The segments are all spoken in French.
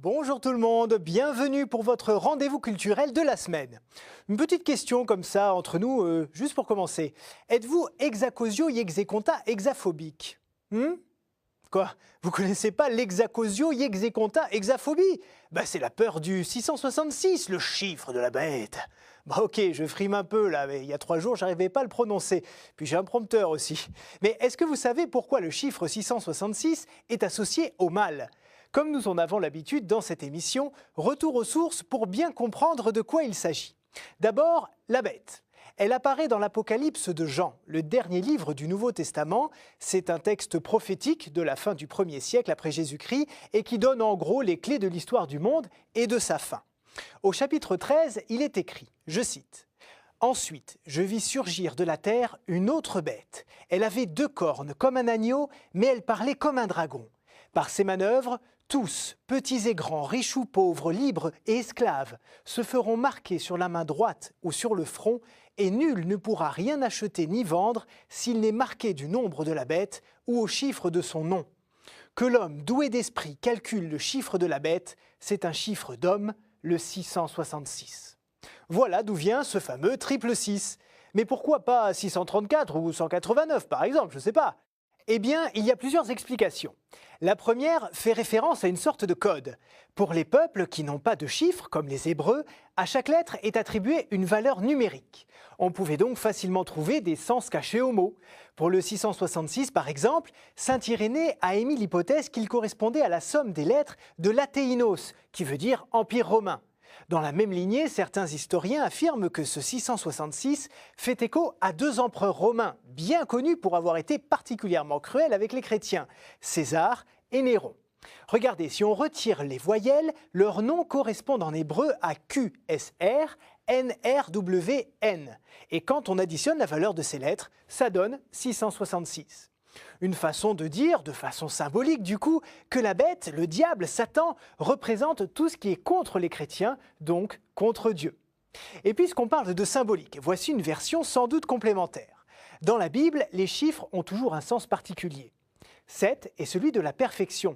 Bonjour tout le monde, bienvenue pour votre rendez-vous culturel de la semaine. Une petite question comme ça entre nous, juste pour commencer. Êtes-vous hexacosio yexeconta hexaphobique? Quoi? Vous connaissez pas l'hexacosio yexeconta hexaphobie? C'est la peur du 666, le chiffre de la bête. Ok, je frime un peu là, mais il y a 3 jours, j'arrivais pas à le prononcer. Puis j'ai un prompteur aussi. Mais est-ce que vous savez pourquoi le chiffre 666 est associé au mal? Comme nous en avons l'habitude dans cette émission, retour aux sources pour bien comprendre de quoi il s'agit. D'abord, la bête. Elle apparaît dans l'Apocalypse de Jean, le dernier livre du Nouveau Testament. C'est un texte prophétique de la fin du 1er siècle après Jésus-Christ et qui donne en gros les clés de l'histoire du monde et de sa fin. Au chapitre 13, il est écrit, je cite, « Ensuite, je vis surgir de la terre une autre bête. Elle avait 2 cornes comme un agneau, mais elle parlait comme un dragon. Par ses manœuvres, tous, petits et grands, riches ou pauvres, libres et esclaves, se feront marquer sur la main droite ou sur le front, et nul ne pourra rien acheter ni vendre s'il n'est marqué du nombre de la bête ou au chiffre de son nom. Que l'homme doué d'esprit calcule le chiffre de la bête, c'est un chiffre d'homme, le 666. Voilà d'où vient ce fameux triple 6. Mais pourquoi pas 634 ou 189 par exemple, je ne sais pas. Eh bien, il y a plusieurs explications. La première fait référence à une sorte de code. Pour les peuples qui n'ont pas de chiffres, comme les Hébreux, à chaque lettre est attribuée une valeur numérique. On pouvait donc facilement trouver des sens cachés aux mots. Pour le 666, par exemple, saint Irénée a émis l'hypothèse qu'il correspondait à la somme des lettres de l'Athéinos, qui veut dire Empire romain. Dans la même lignée, certains historiens affirment que ce 666 fait écho à 2 empereurs romains, bien connus pour avoir été particulièrement cruels avec les chrétiens, César et Néron. Regardez, si on retire les voyelles, leurs noms correspondent en hébreu à QSR, NRWN. Et quand on additionne la valeur de ces lettres, ça donne 666. Une façon de dire, de façon symbolique du coup, que la bête, le diable, Satan, représente tout ce qui est contre les chrétiens, donc contre Dieu. Et puisqu'on parle de symbolique, voici une version sans doute complémentaire. Dans la Bible, les chiffres ont toujours un sens particulier. 7 est celui de la perfection,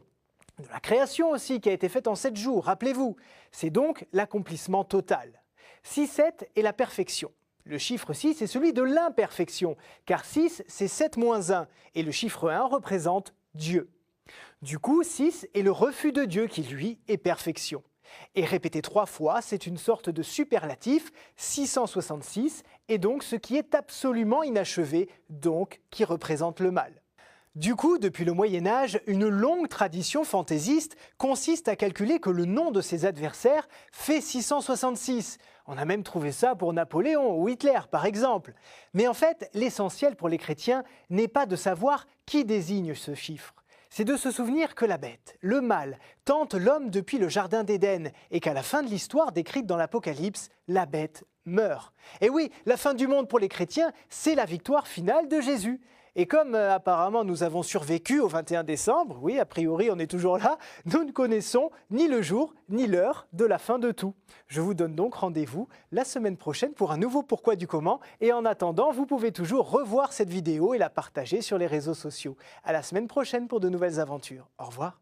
de la création aussi qui a été faite en 7 jours, rappelez-vous. C'est donc l'accomplissement total. 6-7 est la perfection. Le chiffre 6 est celui de l'imperfection, car 6 c'est 7 moins 1, et le chiffre 1 représente Dieu. Du coup, 6 est le refus de Dieu qui, lui, est perfection. Et répété 3 fois, c'est une sorte de superlatif, 666, et donc ce qui est absolument inachevé, donc qui représente le mal. Du coup, depuis le Moyen-Âge, une longue tradition fantaisiste consiste à calculer que le nom de ses adversaires fait 666. On a même trouvé ça pour Napoléon ou Hitler, par exemple. Mais en fait, l'essentiel pour les chrétiens n'est pas de savoir qui désigne ce chiffre. C'est de se souvenir que la bête, le mal, tente l'homme depuis le jardin d'Éden et qu'à la fin de l'histoire décrite dans l'Apocalypse, la bête meurt. Et oui, la fin du monde pour les chrétiens, c'est la victoire finale de Jésus. Et comme apparemment nous avons survécu au 21 décembre, oui, a priori on est toujours là, nous ne connaissons ni le jour ni l'heure de la fin de tout. Je vous donne donc rendez-vous la semaine prochaine pour un nouveau Pourquoi du Comment. Et en attendant, vous pouvez toujours revoir cette vidéo et la partager sur les réseaux sociaux. À la semaine prochaine pour de nouvelles aventures. Au revoir.